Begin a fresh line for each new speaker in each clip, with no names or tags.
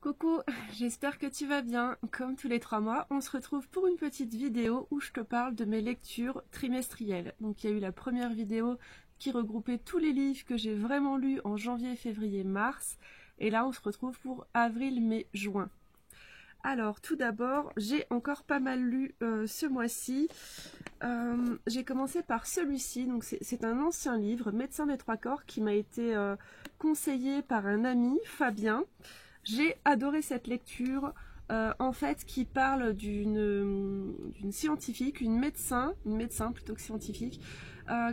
Coucou, j'espère que tu vas bien. Comme tous les 3 mois, on se retrouve pour une petite vidéo où je te parle de mes lectures trimestrielles. Donc il y a eu la première vidéo qui regroupait tous les livres que j'ai vraiment lus en janvier, février, mars. Et là on se retrouve pour avril, mai, juin. Alors tout d'abord, j'ai encore pas mal lu ce mois-ci. J'ai commencé par celui-ci, donc c'est un ancien livre, Médecin des trois corps, qui m'a été conseillé par un ami, Fabien. J'ai adoré cette lecture, en fait, qui parle d'une scientifique, une médecin plutôt que scientifique,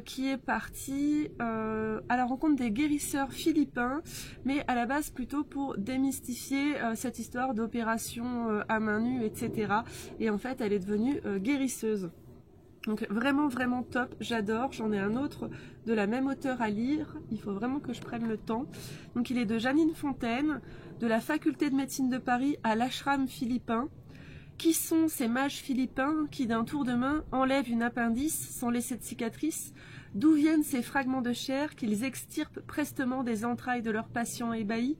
qui est partie à la rencontre des guérisseurs philippins, mais à la base plutôt pour démystifier cette histoire d'opération à main nue, etc. Et en fait, elle est devenue guérisseuse. Donc vraiment vraiment top, j'adore. J'en ai un autre de la même auteure à lire, il faut vraiment que je prenne le temps. Donc il est de Jeannine Fontaine, de la faculté de médecine de Paris à l'ashram philippin. Qui sont ces mages philippins qui d'un tour de main enlèvent une appendice sans laisser de cicatrice? D'où viennent ces fragments de chair qu'ils extirpent prestement des entrailles de leurs patients ébahis?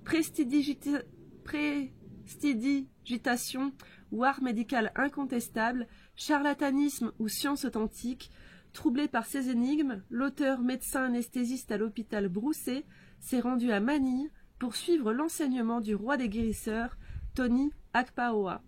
Prestidigitation ou art médical incontestable, charlatanisme ou science authentique, troublé par ces énigmes, l'auteur médecin anesthésiste à l'hôpital Broussais s'est rendu à Manille pour suivre l'enseignement du roi des guérisseurs, Tony Akpaoa.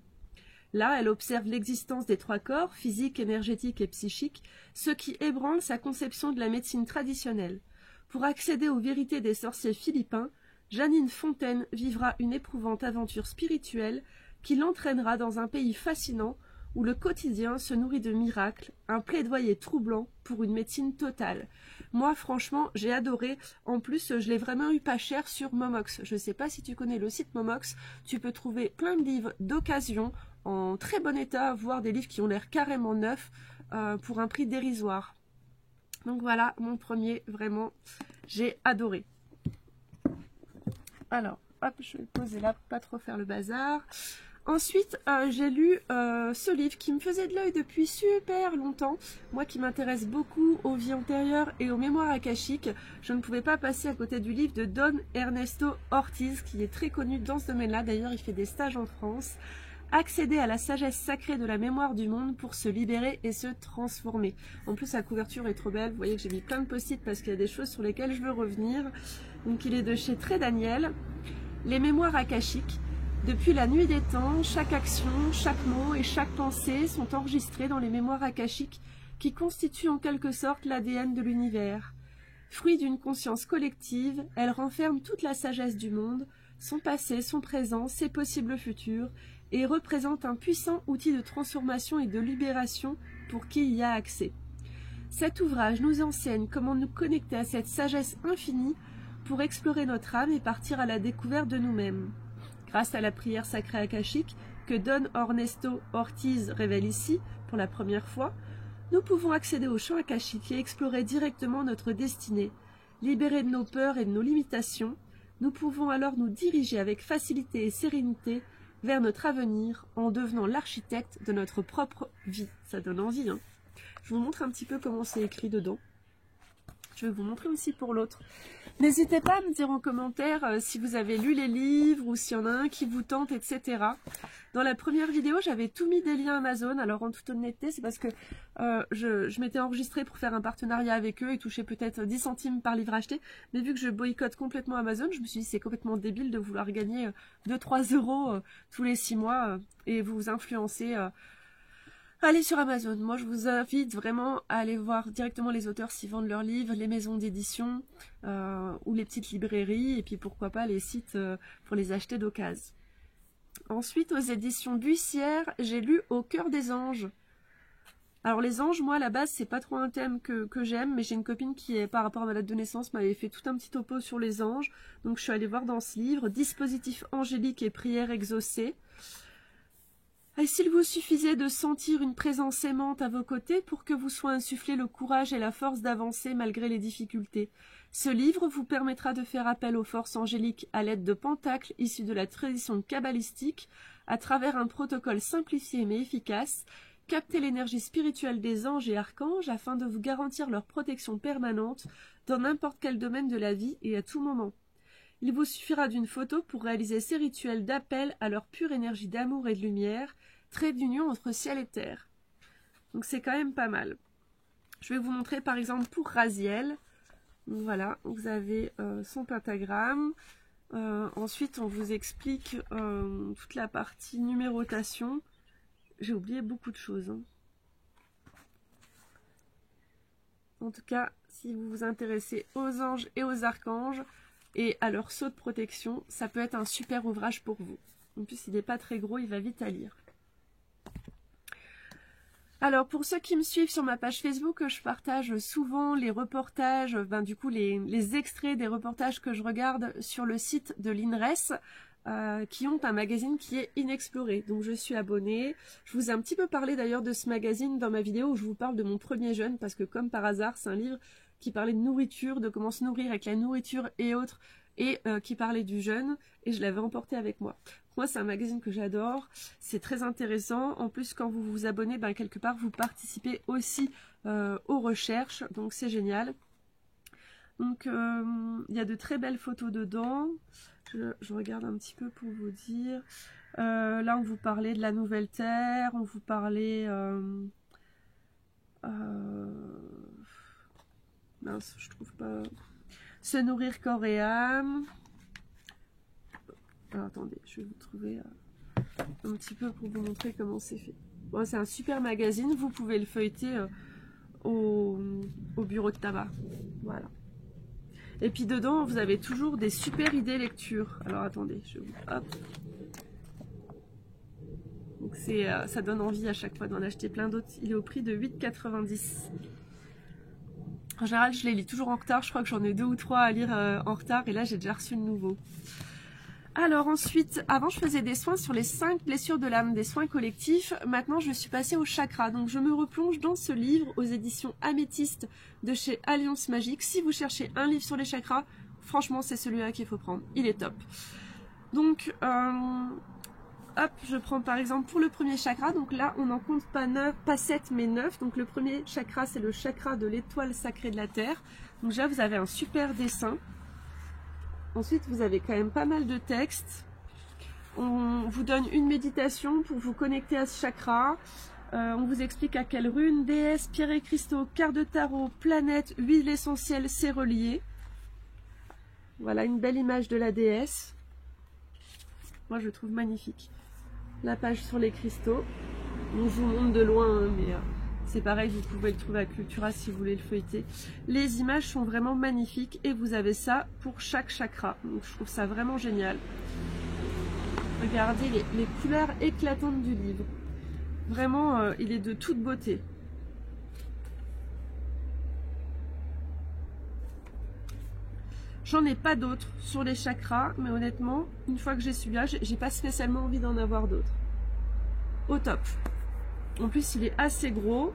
Là, elle observe l'existence des trois corps, physique, énergétique et psychique, ce qui ébranle sa conception de la médecine traditionnelle. Pour accéder aux vérités des sorciers philippins, Jeannine Fontaine vivra une éprouvante aventure spirituelle qui l'entraînera dans un pays fascinant où le quotidien se nourrit de miracles, un plaidoyer troublant pour une médecine totale. Moi, franchement, j'ai adoré. En plus, je l'ai vraiment eu pas cher sur Momox. Je ne sais pas si tu connais le site Momox. Tu peux trouver plein de livres d'occasion en très bon état, voire des livres qui ont l'air carrément neufs pour un prix dérisoire. Donc voilà, mon premier, vraiment, j'ai adoré. Alors, hop, je vais le poser là pour pas trop faire le bazar. Ensuite, j'ai lu ce livre qui me faisait de l'œil depuis super longtemps. Moi qui m'intéresse beaucoup aux vies antérieures et aux mémoires akashiques, je ne pouvais pas passer à côté du livre de Don Ernesto Ortiz, qui est très connu dans ce domaine-là. D'ailleurs, il fait des stages en France. Accéder à la sagesse sacrée de la mémoire du monde pour se libérer et se transformer. En plus, la couverture est trop belle. Vous voyez que j'ai mis plein de post-it parce qu'il y a des choses sur lesquelles je veux revenir. Donc, il est de chez Très Daniel. Les mémoires akashiques. Depuis la nuit des temps, chaque action, chaque mot et chaque pensée sont enregistrés dans les mémoires akashiques qui constituent en quelque sorte l'ADN de l'univers. Fruit d'une conscience collective, elles renferment toute la sagesse du monde, son passé, son présent, ses possibles futurs, et représentent un puissant outil de transformation et de libération pour qui y a accès. Cet ouvrage nous enseigne comment nous connecter à cette sagesse infinie pour explorer notre âme et partir à la découverte de nous-mêmes. Grâce à la prière sacrée akashique que Don Ernesto Ortiz révèle ici pour la première fois, nous pouvons accéder au champ akashique et explorer directement notre destinée. Libérés de nos peurs et de nos limitations, nous pouvons alors nous diriger avec facilité et sérénité vers notre avenir en devenant l'architecte de notre propre vie. Ça donne envie, hein. Je vous montre un petit peu comment c'est écrit dedans. Je vais vous montrer aussi pour l'autre. N'hésitez pas à me dire en commentaire si vous avez lu les livres ou s'il y en a un qui vous tente, etc. Dans la première vidéo, j'avais tout mis des liens Amazon. Alors en toute honnêteté, c'est parce que je m'étais enregistrée pour faire un partenariat avec eux et toucher peut-être 10 centimes par livre acheté. Mais vu que je boycotte complètement Amazon, je me suis dit c'est complètement débile de vouloir gagner 2-3 euros tous les 6 mois et vous influencer. Allez sur Amazon. Moi, je vous invite vraiment à aller voir directement les auteurs s'ils vendent leurs livres, les maisons d'édition ou les petites librairies, et puis pourquoi pas les sites pour les acheter d'occasion. Ensuite, aux éditions Buissière, j'ai lu Au cœur des anges. Alors les anges, moi à la base, c'est pas trop un thème que j'aime, mais j'ai une copine qui, par rapport à ma date de naissance, m'avait fait tout un petit topo sur les anges. Donc je suis allée voir dans ce livre Dispositif angélique et prières exaucées. Et s'il vous suffisait de sentir une présence aimante à vos côtés pour que vous soit insufflé le courage et la force d'avancer malgré les difficultés. Ce livre vous permettra de faire appel aux forces angéliques à l'aide de pentacles issus de la tradition kabbalistique à travers un protocole simplifié mais efficace. Captez l'énergie spirituelle des anges et archanges afin de vous garantir leur protection permanente dans n'importe quel domaine de la vie et à tout moment. Il vous suffira d'une photo pour réaliser ces rituels d'appel à leur pure énergie d'amour et de lumière, trait d'union entre ciel et terre. Donc c'est quand même pas mal. Je vais vous montrer par exemple pour Raziel. Donc voilà, vous avez son pentagramme. Ensuite, on vous explique toute la partie numérotation. J'ai oublié beaucoup de choses. Hein. En tout cas, si vous vous intéressez aux anges et aux archanges et à leur sceau de protection, ça peut être un super ouvrage pour vous. En plus, il n'est pas très gros, il va vite à lire. Alors, pour ceux qui me suivent sur ma page Facebook, je partage souvent les reportages, du coup les extraits des reportages que je regarde sur le site de l'INRES, qui ont un magazine qui est inexploré. Donc je suis abonnée. Je vous ai un petit peu parlé d'ailleurs de ce magazine dans ma vidéo où je vous parle de mon premier jeûne, parce que comme par hasard, c'est un livre qui parlait de nourriture, de comment se nourrir avec la nourriture et autres, et qui parlait du jeûne, et je l'avais emporté avec moi. Moi, c'est un magazine que j'adore, c'est très intéressant. En plus, quand vous vous abonnez, quelque part, vous participez aussi aux recherches, donc c'est génial. Donc, il y a de très belles photos dedans. Je regarde un petit peu pour vous dire. Là, on vous parlait de la nouvelle terre, on vous parlait... mince, je trouve pas... Se nourrir corps et âme. Alors, attendez, je vais vous trouver un petit peu pour vous montrer comment c'est fait. Bon, c'est un super magazine, vous pouvez le feuilleter au bureau de tabac. Voilà. Et puis dedans, vous avez toujours des super idées lecture. Alors attendez, je vous... Hop. Donc ça donne envie à chaque fois d'en acheter plein d'autres. Il est au prix de 8,90 €. En général, je les lis toujours en retard. Je crois que j'en ai 2 ou 3 à lire en retard. Et là, j'ai déjà reçu le nouveau. Alors ensuite, avant je faisais des soins sur les 5 blessures de l'âme, des soins collectifs. Maintenant je suis passée au chakra. Donc je me replonge dans ce livre aux éditions Améthyste de chez Alliance Magique. Si vous cherchez un livre sur les chakras, franchement c'est celui-là qu'il faut prendre. Il est top. Donc hop, je prends par exemple pour le premier chakra. Donc là on n'en compte pas 7 mais 9. Donc le premier chakra c'est le chakra de l'étoile sacrée de la Terre. Donc là vous avez un super dessin. Ensuite, vous avez quand même pas mal de textes. On vous donne une méditation pour vous connecter à ce chakra. On vous explique à quelle rune, déesse, pierre et cristaux, carte de tarot, planète, huile essentielle, c'est relié. Voilà une belle image de la déesse. Moi, je trouve magnifique. La page sur les cristaux. On vous montre de loin, hein, mais... c'est pareil, vous pouvez le trouver à Cultura si vous voulez le feuilleter. Les images sont vraiment magnifiques et vous avez ça pour chaque chakra. Donc je trouve ça vraiment génial. Regardez les couleurs éclatantes du livre. Vraiment, il est de toute beauté. J'en ai pas d'autres sur les chakras, mais honnêtement, une fois que j'ai celui-là, j'ai pas spécialement envie d'en avoir d'autres. Au top. En plus, il est assez gros.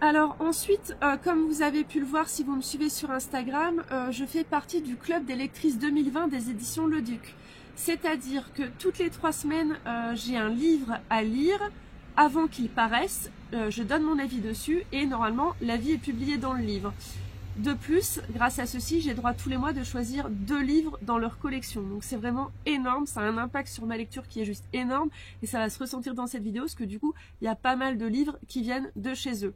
Alors ensuite, comme vous avez pu le voir si vous me suivez sur Instagram, je fais partie du club des lectrices 2020 des éditions Le Duc. C'est-à-dire que toutes les 3 semaines, j'ai un livre à lire avant qu'il paraisse. Je donne mon avis dessus et normalement, l'avis est publié dans le livre. De plus, grâce à ceci, j'ai droit tous les mois de choisir 2 livres dans leur collection. Donc c'est vraiment énorme, ça a un impact sur ma lecture qui est juste énorme et ça va se ressentir dans cette vidéo parce que du coup, il y a pas mal de livres qui viennent de chez eux.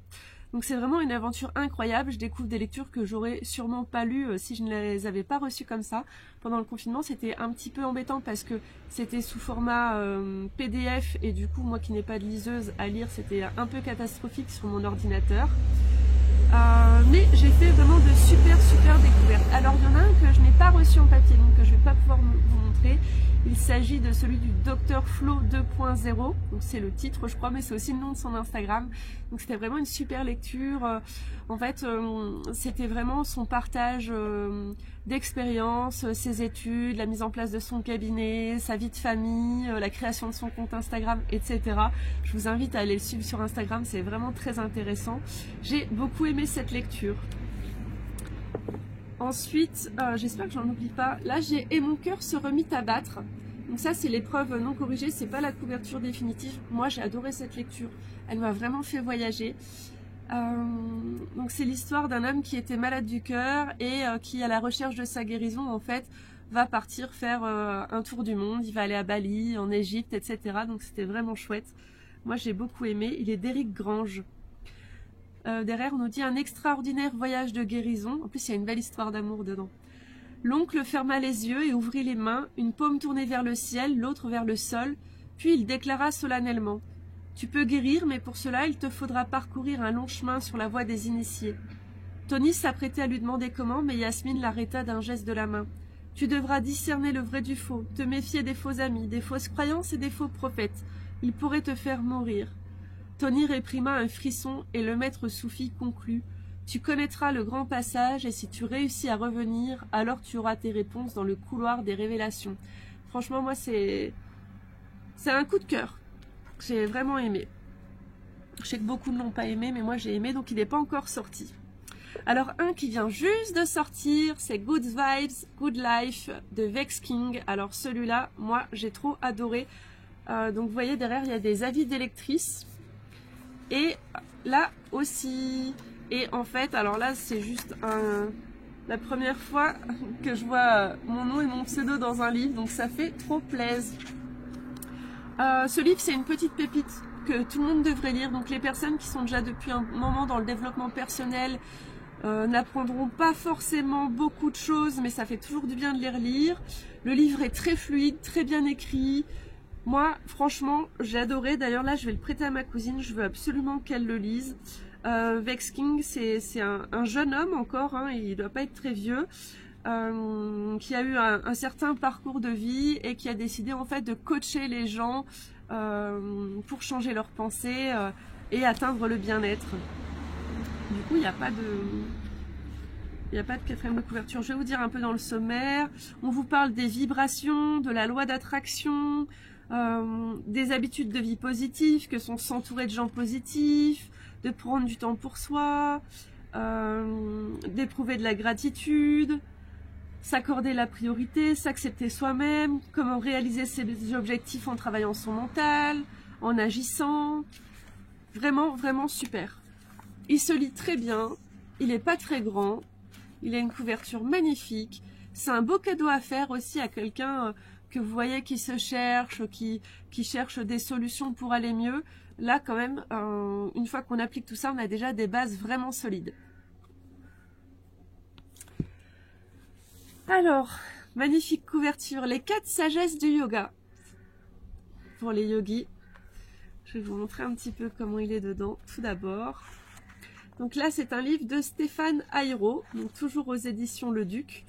Donc c'est vraiment une aventure incroyable, je découvre des lectures que j'aurais sûrement pas lues si je ne les avais pas reçues comme ça. Pendant le confinement, c'était un petit peu embêtant parce que c'était sous format PDF et du coup, moi qui n'ai pas de liseuse à lire, c'était un peu catastrophique sur mon ordinateur. Mais j'ai fait vraiment de super découvertes. Alors il y en a un que je n'ai pas reçu en papier, donc que je ne vais pas pouvoir vous montrer. Il s'agit de celui du Dr Flo 2.0, donc c'est le titre je crois, mais c'est aussi le nom de son Instagram. Donc c'était vraiment une super lecture. En fait, c'était vraiment son partage d'expérience, ses études, la mise en place de son cabinet, sa vie de famille, la création de son compte Instagram, etc. Je vous invite à aller le suivre sur Instagram, c'est vraiment très intéressant. J'ai beaucoup aimé cette lecture. Ensuite, j'espère que j'en oublie pas. Là, j'ai « Et mon cœur se remit à battre ». Donc ça, c'est l'épreuve non corrigée, c'est pas la couverture définitive. Moi, j'ai adoré cette lecture. Elle m'a vraiment fait voyager. Donc c'est l'histoire d'un homme qui était malade du cœur et qui, à la recherche de sa guérison, en fait, va partir faire un tour du monde. Il va aller à Bali, en Égypte, etc. Donc c'était vraiment chouette. Moi j'ai beaucoup aimé. Il est d'Éric Grange. Derrière on nous dit un extraordinaire voyage de guérison. En plus il y a une belle histoire d'amour dedans. L'oncle ferma les yeux et ouvrit les mains, une paume tournée vers le ciel, l'autre vers le sol, puis il déclara solennellement: « Tu peux guérir, mais pour cela il te faudra parcourir un long chemin sur la voie des initiés. » Tony s'apprêtait à lui demander comment, mais Yasmine l'arrêta d'un geste de la main. « Tu devras discerner le vrai du faux, te méfier des faux amis, des fausses croyances et des faux prophètes. Ils pourraient te faire mourir. » Tony réprima un frisson et le maître soufi conclut: « Tu connaîtras le grand passage et si tu réussis à revenir, alors tu auras tes réponses dans le couloir des révélations. » Franchement, moi, c'est un coup de cœur. J'ai vraiment aimé. Je sais que beaucoup ne l'ont pas aimé, mais moi j'ai aimé, donc il n'est pas encore sorti. Alors un qui vient juste de sortir, c'est Good Vibes, Good Life de Vex King. Alors celui-là, moi j'ai trop adoré. Donc vous voyez derrière, il y a des avis d'électrices. Et là aussi. Et en fait, alors là c'est juste la première fois que je vois mon nom et mon pseudo dans un livre, donc ça fait trop plaisir. Ce livre, c'est une petite pépite que tout le monde devrait lire. Donc les personnes qui sont déjà depuis un moment dans le développement personnel n'apprendront pas forcément beaucoup de choses, mais ça fait toujours du bien de les relire. Le livre est très fluide, très bien écrit. Moi, franchement, j'ai adoré. D'ailleurs, là, je vais le prêter à ma cousine. Je veux absolument qu'elle le lise. Vex King, c'est un jeune homme encore, hein, il ne doit pas être très vieux. Qui a eu un certain parcours de vie et qui a décidé en fait de coacher les gens pour changer leurs pensées et atteindre le bien-être. Du coup, il n'y a pas de quatrième de couverture. Je vais vous dire un peu dans le sommaire. On vous parle des vibrations, de la loi d'attraction, des habitudes de vie positives que sont s'entourer de gens positifs, de prendre du temps pour soi, d'éprouver de la gratitude, s'accorder la priorité, s'accepter soi-même, comment réaliser ses objectifs en travaillant son mental, en agissant. Vraiment, vraiment super. Il se lit très bien, il n'est pas très grand, il a une couverture magnifique. C'est un beau cadeau à faire aussi à quelqu'un que vous voyez qui se cherche, qui cherche des solutions pour aller mieux. Là, quand même, une fois qu'on applique tout ça, on a déjà des bases vraiment solides. Alors, magnifique couverture, les 4 sagesses du yoga. Pour les yogis, je vais vous montrer un petit peu comment il est dedans, tout d'abord. Donc là, c'est un livre de Stéphane Ayrault, donc toujours aux éditions Le Duc.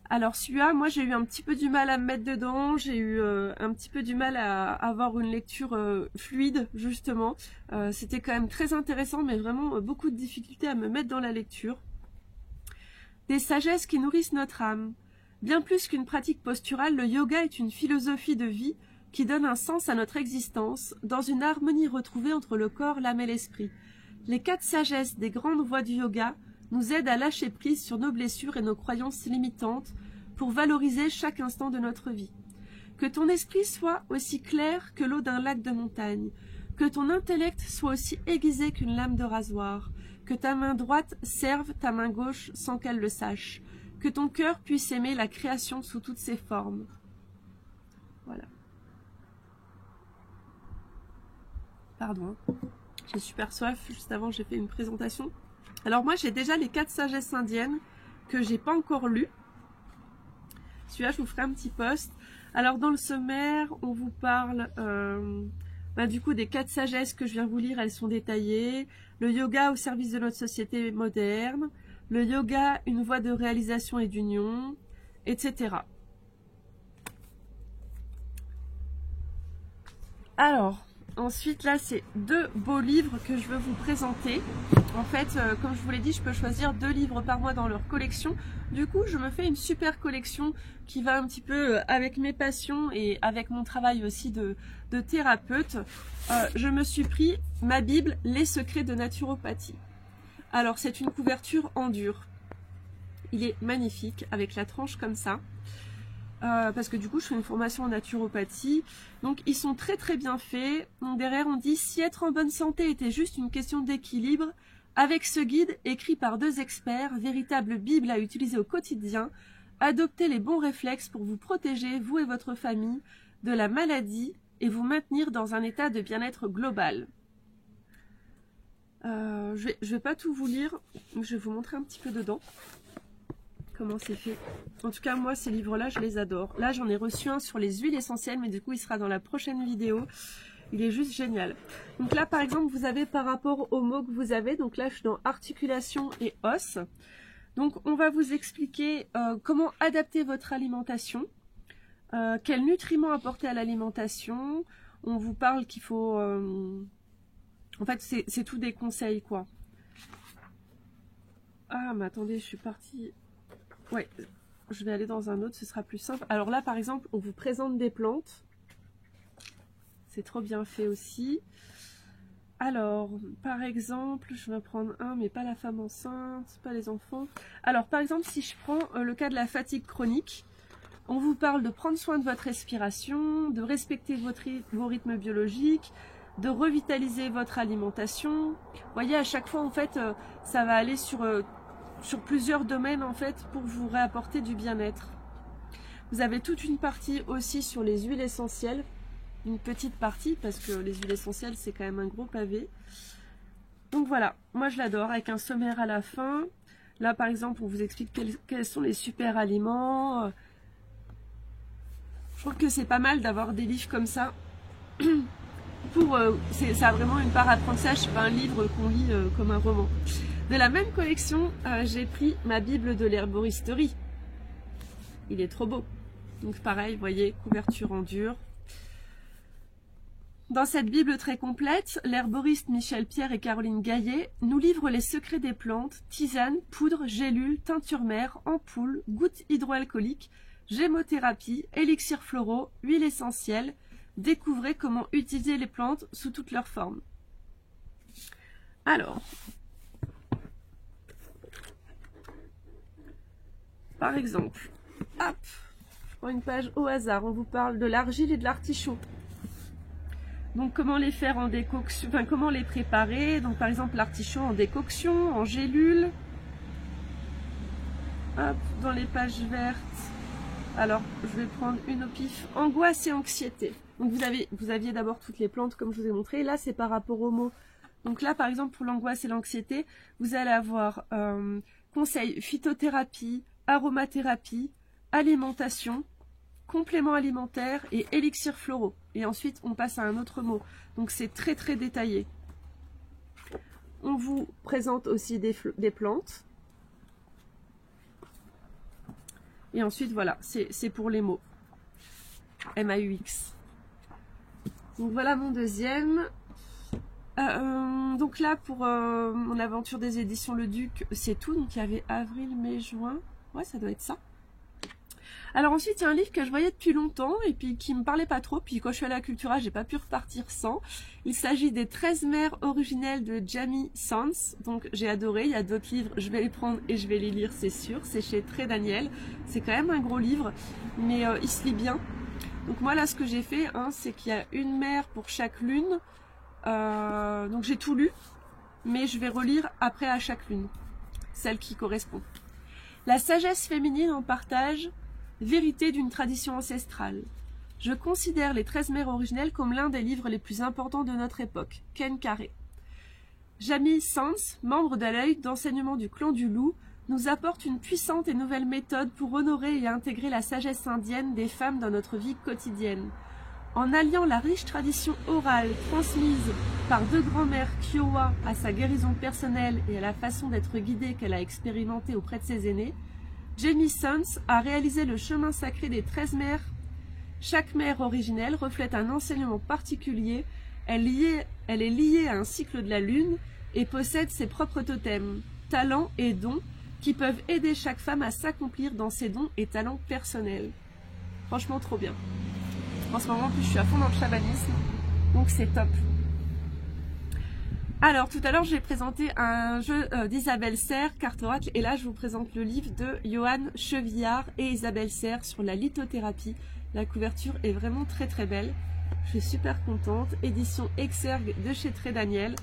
Alors celui-là, moi j'ai eu un petit peu du mal à me mettre dedans, j'ai eu un petit peu du mal à avoir une lecture fluide, justement. C'était quand même très intéressant, mais vraiment beaucoup de difficultés à me mettre dans la lecture. Des sagesses qui nourrissent notre âme. Bien plus qu'une pratique posturale, le yoga est une philosophie de vie qui donne un sens à notre existence, dans une harmonie retrouvée entre le corps, l'âme et l'esprit. Les 4 sagesses des grandes voies du yoga nous aident à lâcher prise sur nos blessures et nos croyances limitantes pour valoriser chaque instant de notre vie. Que ton esprit soit aussi clair que l'eau d'un lac de montagne, que ton intellect soit aussi aiguisé qu'une lame de rasoir, que ta main droite serve ta main gauche sans qu'elle le sache, que ton cœur puisse aimer la création sous toutes ses formes. Voilà. Pardon, j'ai super soif, juste avant j'ai fait une présentation. Alors moi j'ai déjà les 4 sagesses indiennes que j'ai pas encore lues. Celui-là je vous ferai un petit post. Alors dans le sommaire on vous parle du coup des 4 sagesses que je viens vous lire, elles sont détaillées. Le yoga au service de notre société moderne, le yoga une voie de réalisation et d'union, etc. Alors ensuite là c'est 2 beaux livres que je veux vous présenter. En fait comme je vous l'ai dit, je peux choisir 2 livres par mois dans leur collection. Du coup je me fais une super collection qui va un petit peu avec mes passions et avec mon travail aussi de thérapeute. Je me suis pris ma Bible, Les secrets de naturopathie. Alors c'est une couverture en dur. Il est magnifique avec la tranche comme ça. parce que du coup je fais une formation en naturopathie, donc ils sont très très bien faits. Donc derrière on dit: si être en bonne santé était juste une question d'équilibre, avec ce guide écrit par 2 experts, véritable bible à utiliser au quotidien, adoptez les bons réflexes pour vous protéger, vous et votre famille, de la maladie et vous maintenir dans un état de bien-être global. Je vais pas tout vous lire, je vais vous montrer un petit peu dedans comment c'est fait. En tout cas, moi, ces livres-là, je les adore. Là, j'en ai reçu un sur les huiles essentielles, mais du coup, il sera dans la prochaine vidéo. Il est juste génial. Donc là, par exemple, vous avez par rapport aux mots que vous avez, donc là, je suis dans articulation et os. Donc, on va vous expliquer comment adapter votre alimentation, quels nutriments apporter à l'alimentation. On vous parle qu'il faut... En fait, c'est tout des conseils, quoi. Ah, mais attendez, je suis partie... Ouais, je vais aller dans un autre, ce sera plus simple. Alors là, par exemple, on vous présente des plantes. C'est trop bien fait aussi. Alors, par exemple, je vais prendre un, mais pas la femme enceinte, pas les enfants. Alors, par exemple, si je prends le cas de la fatigue chronique, on vous parle de prendre soin de votre respiration, de respecter vos rythmes biologiques, de revitaliser votre alimentation. Vous voyez, à chaque fois, en fait, ça va aller sur plusieurs domaines, en fait, pour vous réapporter du bien-être. Vous avez toute une partie aussi sur les huiles essentielles. Une petite partie, parce que les huiles essentielles, c'est quand même un gros pavé. Donc voilà, moi je l'adore, avec un sommaire à la fin. Là, par exemple, on vous explique quels sont les super aliments. Je trouve que c'est pas mal d'avoir des livres comme ça. Ça a vraiment une part apprentissage, c'est pas un livre qu'on lit comme un roman. De la même collection, j'ai pris ma Bible de l'herboristerie. Il est trop beau. Donc pareil, vous voyez, couverture en dur. Dans cette Bible très complète, l'herboriste Michel Pierre et Caroline Gaillet nous livrent les secrets des plantes, tisanes, poudres, gélules, teintures mères, ampoules, gouttes hydroalcooliques, gémothérapie, élixirs floraux, huiles essentielles. Découvrez comment utiliser les plantes sous toutes leurs formes. Alors, par exemple, hop, je prends une page au hasard, on vous parle de l'argile et de l'artichaut. Donc comment les faire en décoction, enfin comment les préparer. Donc par exemple l'artichaut en décoction, en gélule. Hop, dans les pages vertes. Alors je vais prendre une au pif. Angoisse et anxiété. Donc vous aviez d'abord toutes les plantes comme je vous ai montré. Là c'est par rapport aux mots. Donc là par exemple pour l'angoisse et l'anxiété, vous allez avoir conseils phytothérapie, aromathérapie, alimentation, compléments alimentaires et élixirs floraux. Et ensuite, on passe à un autre mot. Donc, c'est très, très détaillé. On vous présente aussi des plantes. Et ensuite, voilà, c'est pour les mots. MAUX. Donc, voilà mon deuxième. Donc là, pour mon aventure des éditions Le Duc, c'est tout. Donc, il y avait avril, mai, juin. Ouais, ça doit être ça. Alors ensuite, il y a un livre que je voyais depuis longtemps et puis qui me parlait pas trop. Puis quand je suis allée à Cultura, j'ai pas pu repartir sans. Il s'agit des 13 mères originelles de Jamie Sands. Donc j'ai adoré. Il y a d'autres livres, je vais les prendre et je vais les lire, c'est sûr. C'est chez Très Daniel. C'est quand même un gros livre, mais il se lit bien. Donc moi là, ce que j'ai fait, c'est qu'il y a une mère pour chaque lune. Donc j'ai tout lu, mais je vais relire après à chaque lune, celle qui correspond. La sagesse féminine en partage. Vérité d'une tradition ancestrale. Je considère les 13 mères originelles comme l'un des livres les plus importants de notre époque. Ken Carré. Jamie Sands, membre de l'œil d'enseignement du clan du loup, nous apporte une puissante et nouvelle méthode pour honorer et intégrer la sagesse indienne des femmes dans notre vie quotidienne. En alliant la riche tradition orale transmise par 2 grands-mères Kiowa à sa guérison personnelle et à la façon d'être guidée qu'elle a expérimentée auprès de ses aînés, Jamie Sands a réalisé le chemin sacré des 13 mères. Chaque mère originelle reflète un enseignement particulier, elle est liée à un cycle de la lune et possède ses propres totems, talents et dons qui peuvent aider chaque femme à s'accomplir dans ses dons et talents personnels. Franchement trop bien. En ce moment en plus je suis à fond dans le chamanisme, donc c'est top. Alors, tout à l'heure, j'ai présenté un jeu d'Isabelle Serres, Carte Oracle, et là, je vous présente le livre de Johan Chevillard et Isabelle Serres sur la lithothérapie. La couverture est vraiment très très belle. Je suis super contente. Édition Exergue de chez Très Daniel.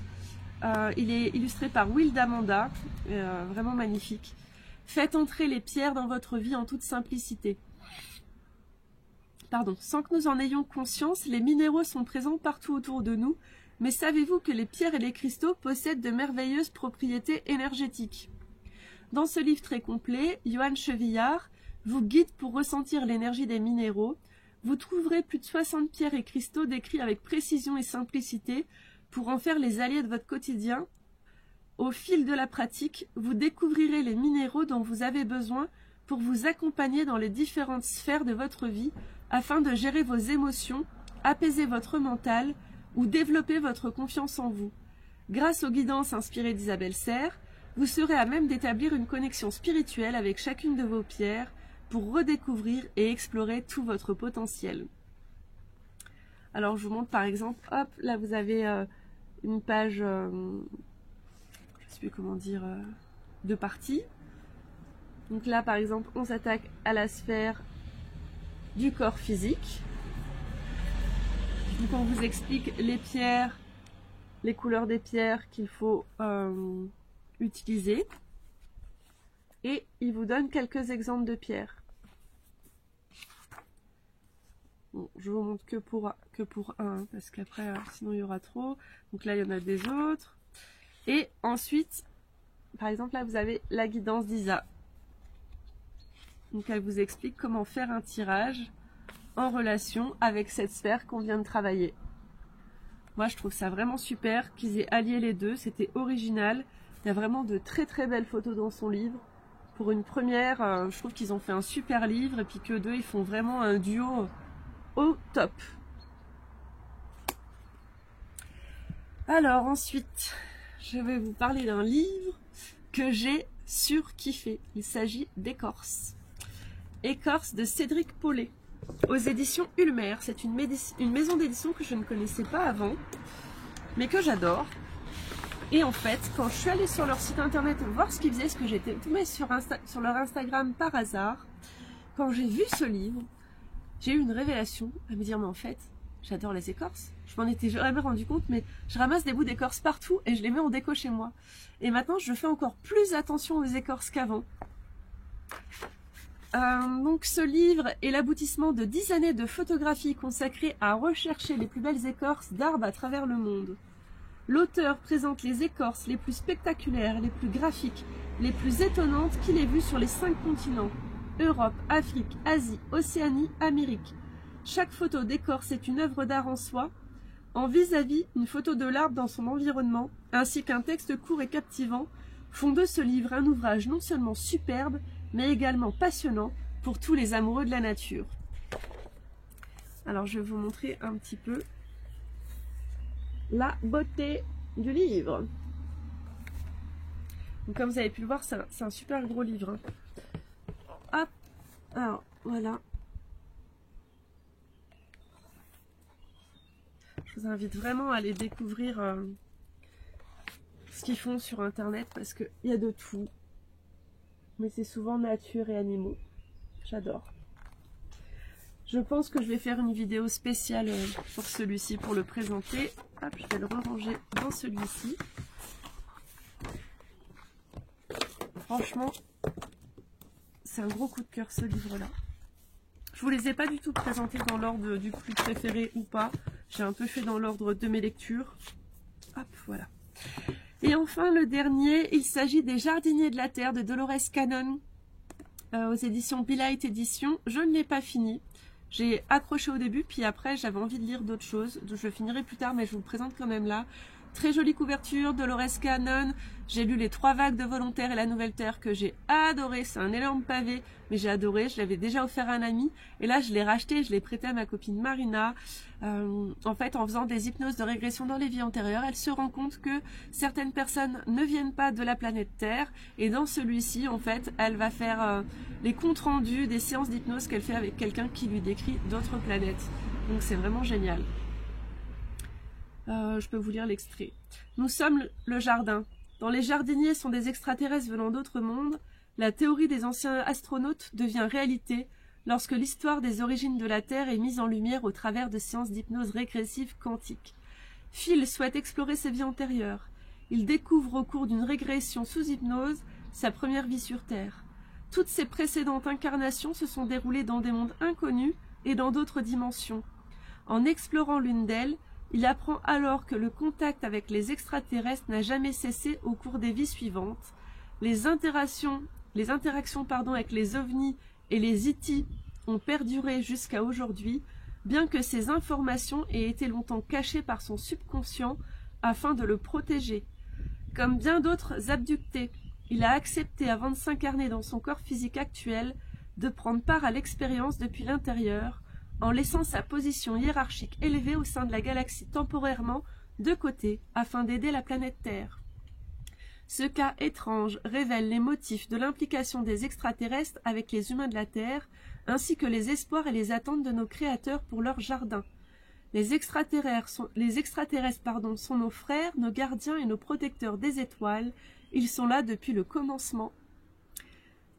Il est illustré par Will Damanda, vraiment magnifique. Faites entrer les pierres dans votre vie en toute simplicité. Pardon, sans que nous en ayons conscience, les minéraux sont présents partout autour de nous. Mais savez-vous que les pierres et les cristaux possèdent de merveilleuses propriétés énergétiques? Dans ce livre très complet, Johan Chevillard vous guide pour ressentir l'énergie des minéraux. Vous trouverez plus de 60 pierres et cristaux décrits avec précision et simplicité pour en faire les alliés de votre quotidien. Au fil de la pratique, vous découvrirez les minéraux dont vous avez besoin pour vous accompagner dans les différentes sphères de votre vie afin de gérer vos émotions, apaiser votre mental ou développer votre confiance en vous. Grâce aux guidances inspirées d'Isabelle Serres, vous serez à même d'établir une connexion spirituelle avec chacune de vos pierres pour redécouvrir et explorer tout votre potentiel. Alors je vous montre par exemple, hop, là vous avez une page, je ne sais plus comment dire, de parties. Donc là par exemple, on s'attaque à la sphère du corps physique. Donc on vous explique les pierres, les couleurs des pierres qu'il faut utiliser. Et il vous donne quelques exemples de pierres. Bon, je vous montre que pour un, parce qu'après, sinon il y aura trop. Donc là, il y en a des autres. Et ensuite, par exemple, là, vous avez la guidance d'Isa. Donc elle vous explique comment faire un tirage en relation avec cette sphère qu'on vient de travailler. Moi, je trouve ça vraiment super qu'ils aient allié les deux. C'était original. Il y a vraiment de très très belles photos dans son livre. Pour une première, je trouve qu'ils ont fait un super livre et puis qu'eux deux, ils font vraiment un duo au top. Alors ensuite, je vais vous parler d'un livre que j'ai surkiffé. Il s'agit d'Écorce. Écorce de Cédric Paulet, aux éditions Ulmer. C'est une maison d'édition que je ne connaissais pas avant, mais que j'adore. Et en fait, quand je suis allée sur leur site internet voir ce qu'ils faisaient, parce que j'étais tombée sur leur Instagram par hasard, quand j'ai vu ce livre, j'ai eu une révélation à me dire, mais en fait, j'adore les écorces. Je m'en étais jamais rendu compte, mais je ramasse des bouts d'écorce partout et je les mets en déco chez moi. Et maintenant, je fais encore plus attention aux écorces qu'avant. Donc ce livre est l'aboutissement de 10 années de photographie consacrées à rechercher les plus belles écorces d'arbres à travers le monde. L'auteur présente les écorces les plus spectaculaires, les plus graphiques, les plus étonnantes qu'il ait vues sur les 5 continents. Europe, Afrique, Asie, Océanie, Amérique. Chaque photo d'écorce est une œuvre d'art en soi. En vis-à-vis, une photo de l'arbre dans son environnement, ainsi qu'un texte court et captivant, font de ce livre un ouvrage non seulement superbe, mais également passionnant pour tous les amoureux de la nature. Alors je vais vous montrer un petit peu la beauté du livre. Donc, comme vous avez pu le voir, c'est un super gros livre. Hein. Hop, alors voilà. Je vous invite vraiment à aller découvrir ce qu'ils font sur internet parce qu'il y a de tout. Mais c'est souvent nature et animaux. J'adore. Je pense que je vais faire une vidéo spéciale pour celui-ci, pour le présenter. Hop, je vais le ranger dans celui-ci. Franchement, c'est un gros coup de cœur ce livre-là. Je vous les ai pas du tout présentés dans l'ordre du plus préféré ou pas. J'ai un peu fait dans l'ordre de mes lectures. Hop, voilà. Et enfin, le dernier, il s'agit des Jardiniers de la Terre de Dolores Cannon aux éditions Be Light Éditions. Je ne l'ai pas fini. J'ai accroché au début, puis après, j'avais envie de lire d'autres choses. Donc, je finirai plus tard, mais je vous le présente quand même là. Très jolie couverture, Dolores Cannon. J'ai lu Les 3 vagues de Volontaire et La Nouvelle Terre que j'ai adoré. C'est un énorme pavé, mais j'ai adoré. Je l'avais déjà offert à un ami. Et là, je l'ai racheté, je l'ai prêté à ma copine Marina. En fait, en faisant des hypnoses de régression dans les vies antérieures, elle se rend compte que certaines personnes ne viennent pas de la planète Terre. Et dans celui-ci, en fait, elle va faire les comptes rendus des séances d'hypnose qu'elle fait avec quelqu'un qui lui décrit d'autres planètes. Donc c'est vraiment génial. Je peux vous lire l'extrait. Nous sommes le jardin. Dans les jardiniers sont des extraterrestres venant d'autres mondes. La théorie des anciens astronautes devient réalité lorsque l'histoire des origines de la Terre est mise en lumière au travers de séances d'hypnose régressive quantique. Phil souhaite explorer ses vies antérieures. Il découvre au cours d'une régression sous hypnose sa première vie sur Terre. Toutes ses précédentes incarnations se sont déroulées dans des mondes inconnus et dans d'autres dimensions. En explorant l'une d'elles, il apprend alors que le contact avec les extraterrestres n'a jamais cessé au cours des vies suivantes. Les interactions avec les ovnis et les E.T. ont perduré jusqu'à aujourd'hui, bien que ces informations aient été longtemps cachées par son subconscient afin de le protéger. Comme bien d'autres abductés, il a accepté avant de s'incarner dans son corps physique actuel de prendre part à l'expérience depuis l'intérieur, en laissant sa position hiérarchique élevée au sein de la galaxie temporairement de côté afin d'aider la planète Terre. Ce cas étrange révèle les motifs de l'implication des extraterrestres avec les humains de la Terre, ainsi que les espoirs et les attentes de nos créateurs pour leur jardin. Les extraterrestres sont nos frères, nos gardiens et nos protecteurs des étoiles. Ils sont là depuis le commencement.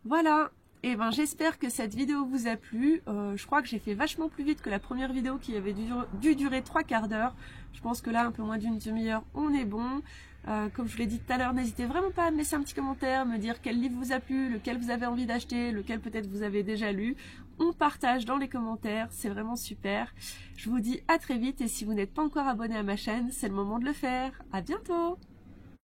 Voilà. Et ben j'espère que cette vidéo vous a plu. Je crois que j'ai fait vachement plus vite que la première vidéo qui avait dû durer 3/4 d'heure. Je pense que là, un peu moins d'une demi-heure, on est bon. Comme je vous l'ai dit tout à l'heure, n'hésitez vraiment pas à me laisser un petit commentaire, me dire quel livre vous a plu, lequel vous avez envie d'acheter, lequel peut-être vous avez déjà lu. On partage dans les commentaires, c'est vraiment super. Je vous dis à très vite et si vous n'êtes pas encore abonné à ma chaîne, c'est le moment de le faire. À bientôt!